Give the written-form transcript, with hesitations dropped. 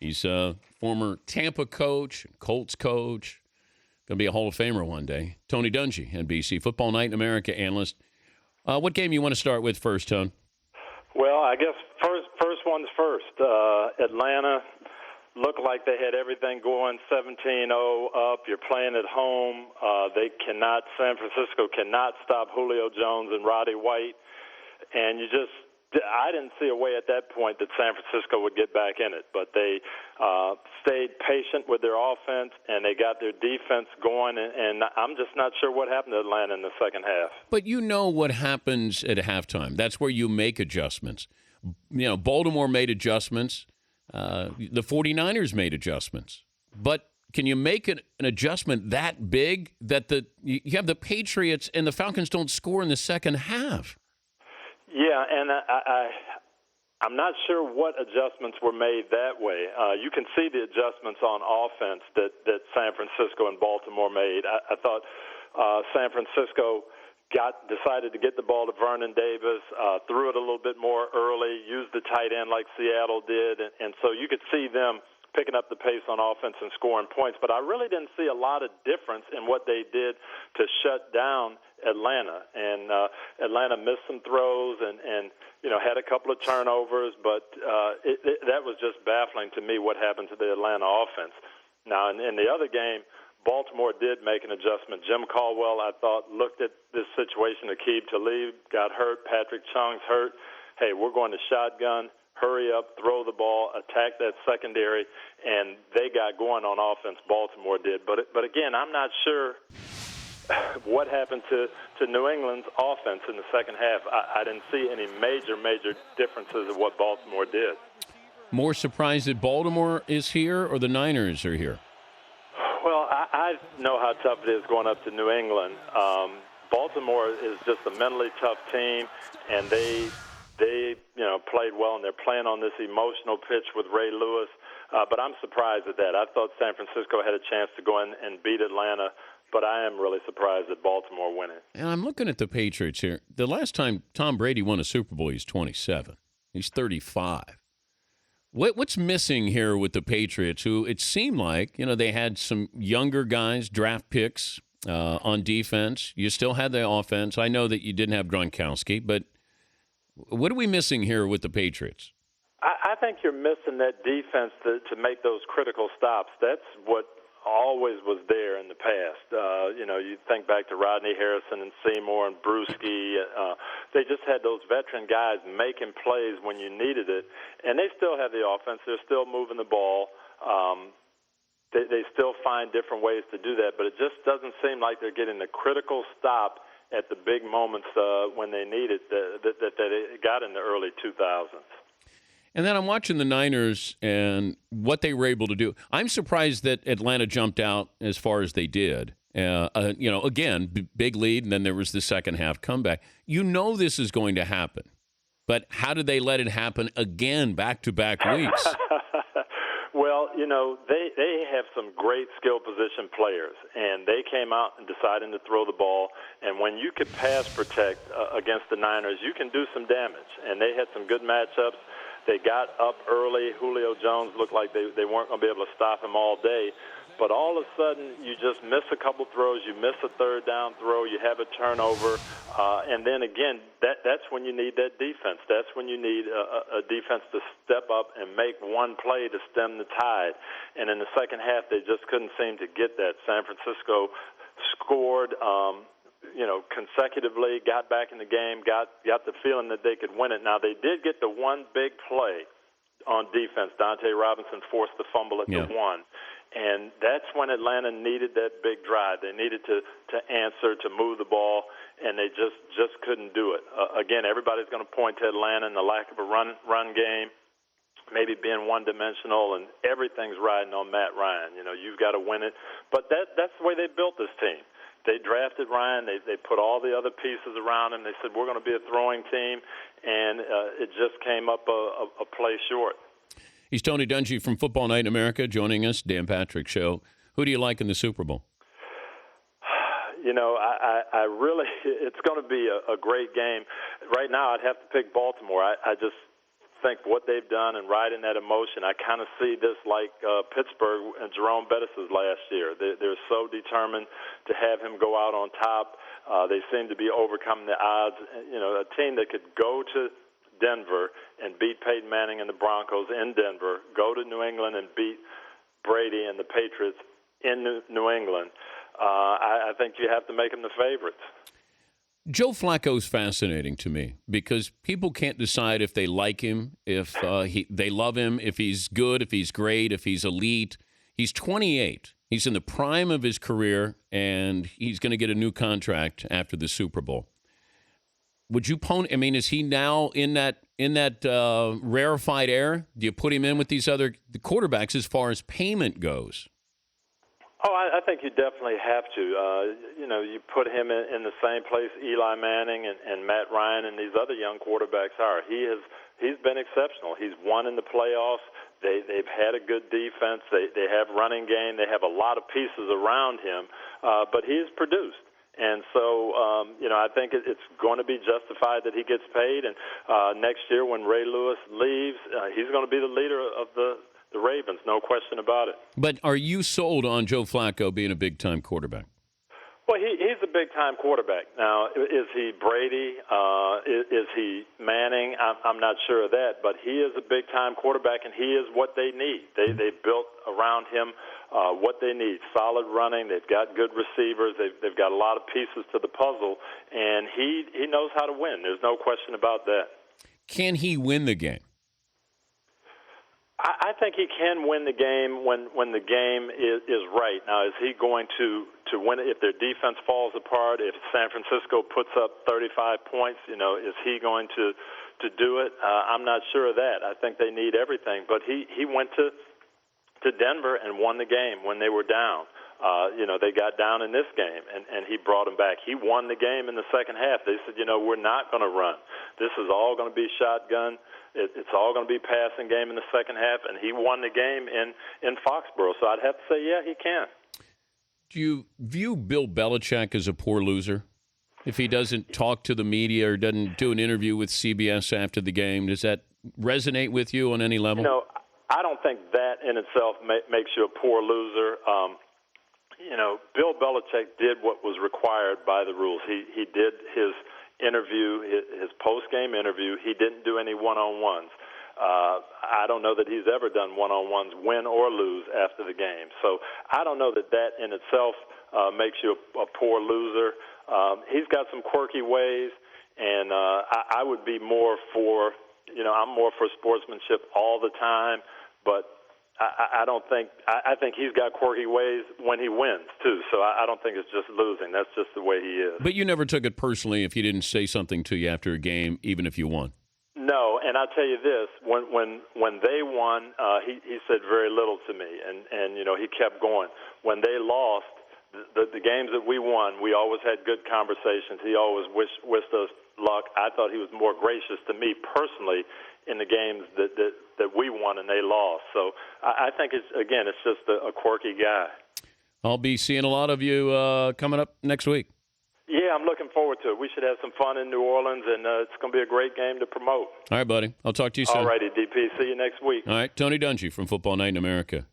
He's a former Tampa coach, Colts coach. Going to be a Hall of Famer one day. Tony Dungy, NBC Football Night in America analyst. What game you want to start with first, Tone? Well, I guess first one's first. Atlanta looked like they had everything going, 17-0 up. You're playing at home. San Francisco cannot stop Julio Jones and Roddy White. And I didn't see a way at that point that San Francisco would get back in it. But they stayed patient with their offense, and they got their defense going. And I'm just not sure what happened to Atlanta in the second half. But you know what happens at halftime. That's where you make adjustments. Baltimore made adjustments. The 49ers made adjustments. But can you make an adjustment that big that you have the Patriots and the Falcons don't score in the second half? Yeah, and I'm not sure what adjustments were made that way. You can see the adjustments on offense that San Francisco and Baltimore made. I thought San Francisco decided to get the ball to Vernon Davis, threw it a little bit more early, used the tight end like Seattle did, and so you could see them picking up the pace on offense and scoring points. But I really didn't see a lot of difference in what they did to shut down Atlanta. And Atlanta missed some throws and had a couple of turnovers, but that was just baffling to me what happened to the Atlanta offense. Now, in the other game, Baltimore did make an adjustment. Jim Caldwell, I thought, looked at this situation. Aqib Talib got hurt. Patrick Chung's hurt. Hey, we're going to shotgun. Hurry up, throw the ball, attack that secondary, and they got going on offense, Baltimore did. But again, I'm not sure what happened to New England's offense in the second half. I didn't see any major differences of what Baltimore did. More surprised that Baltimore is here or the Niners are here? Well, I know how tough it is going up to New England. Baltimore is just a mentally tough team, and they played well, and they're playing on this emotional pitch with Ray Lewis. But I'm surprised at that. I thought San Francisco had a chance to go in and beat Atlanta, but I am really surprised at Baltimore winning. And I'm looking at the Patriots here. The last time Tom Brady won a Super Bowl, he's 27. He's 35. What's missing here with the Patriots, who it seemed like, they had some younger guys, draft picks on defense. You still had the offense. I know that you didn't have Gronkowski, but what are we missing here with the Patriots? I think you're missing that defense to make those critical stops. That's what always was there in the past. You think back to Rodney Harrison and Seymour and Brewski. They just had those veteran guys making plays when you needed it, and they still have the offense. They're still moving the ball. They still find different ways to do that, but it just doesn't seem like they're getting the critical stop at the big moments when they need it that they got in the early 2000s. And then I'm watching the Niners and what they were able to do. I'm surprised that Atlanta jumped out as far as they did. Again, big lead, and then there was the second half comeback. This is going to happen. But how did they let it happen again back-to-back weeks? Well, they have some great skill position players, and they came out and decided to throw the ball. And when you could pass protect against the Niners, you can do some damage. And they had some good matchups. They got up early. Julio Jones looked like they weren't going to be able to stop him all day. But all of a sudden, you just miss a couple throws. You miss a third down throw. You have a turnover. And then, again, that's when you need that defense. That's when you need a defense to step up and make one play to stem the tide. And in the second half, they just couldn't seem to get that. San Francisco scored consecutively, got back in the game, got the feeling that they could win it. Now, they did get the one big play on defense. Dante Robinson forced the fumble at the one. And that's when Atlanta needed that big drive. They needed to answer, to move the ball, and they just couldn't do it. Again, everybody's going to point to Atlanta and the lack of a run game, maybe being one-dimensional, and everything's riding on Matt Ryan. You've got to win it. But that's the way they built this team. They drafted Ryan. They put all the other pieces around him. They said, we're going to be a throwing team, and it just came up a play short. He's Tony Dungy from Football Night in America joining us, Dan Patrick Show. Who do you like in the Super Bowl? I really, it's going to be a great game. Right now, I'd have to pick Baltimore. I just think what they've done and riding that emotion, I kind of see this like Pittsburgh and Jerome Bettis' last year. They're so determined to have him go out on top. They seem to be overcoming the odds. You know, a team that could go to Denver and beat Peyton Manning and the Broncos in Denver, go to New England and beat Brady and the Patriots in New England. I think you have to make them the favorites. Joe Flacco's fascinating to me because people can't decide if they like him, if they love him, if he's good, if he's great, if he's elite. He's 28. He's in the prime of his career, and he's going to get a new contract after the Super Bowl. Would you I mean, is he now in that rarefied air? Do you put him in with these other quarterbacks as far as payment goes? Oh, I think you definitely have to. You know, you put him in the same place Eli Manning and Matt Ryan and these other young quarterbacks are. He's been exceptional. He's won in the playoffs. They've had a good defense. They have running game. They have a lot of pieces around him, but he has produced. And so, you know, I think it's going to be justified that he gets paid. And next year when Ray Lewis leaves, he's going to be the leader of the Ravens, no question about it. But are you sold on Joe Flacco being a big-time quarterback? Well, he's a big-time quarterback. Now, is he Brady? Is he Manning? I'm not sure of that, but he is a big-time quarterback, and he is what they need. They built around him what they need, solid running. They've got good receivers. They've got a lot of pieces to the puzzle, and he knows how to win. There's no question about that. Can he win the game? I think he can win the game when the game is right. Now, is he going to win it if their defense falls apart? If San Francisco puts up 35 points, you know, is he going to do it? I'm not sure of that. I think they need everything. But he went to Denver and won the game when they were down. You know, they got down in this game, and he brought them back. He won the game in the second half. They said, you know, we're not going to run. This is all going to be shotgun. It's all going to be passing game in the second half, and he won the game in Foxborough. So I'd have to say, yeah, he can. Do you view Bill Belichick as a poor loser? If he doesn't talk to the media or doesn't do an interview with CBS after the game, does that resonate with you on any level? You know, I don't think that in itself makes you a poor loser. You know, Bill Belichick did what was required by the rules. He did his interview, his post-game interview. He didn't do any one-on-ones. I don't know that he's ever done one-on-ones, win or lose, after the game. So I don't know that in itself makes you a poor loser. He's got some quirky ways, and I would be more for, you know, I'm more for sportsmanship all the time, but I don't think – I think he's got quirky ways when he wins, too. So I don't think it's just losing. That's just the way he is. But you never took it personally if he didn't say something to you after a game, even if you won? No, and I'll tell you this. When they won, he said very little to me, and you know, he kept going. When they lost, the games that we won, we always had good conversations. He always wished us luck. I thought he was more gracious to me personally in the games that we won and they lost. So I think it's just a quirky guy. I'll be seeing a lot of you coming up next week. Yeah, I'm looking forward to it. We should have some fun in New Orleans, and it's going to be a great game to promote. All right, buddy. I'll talk to you soon. All righty, DP. See you next week. All right, Tony Dungy from Football Night in America.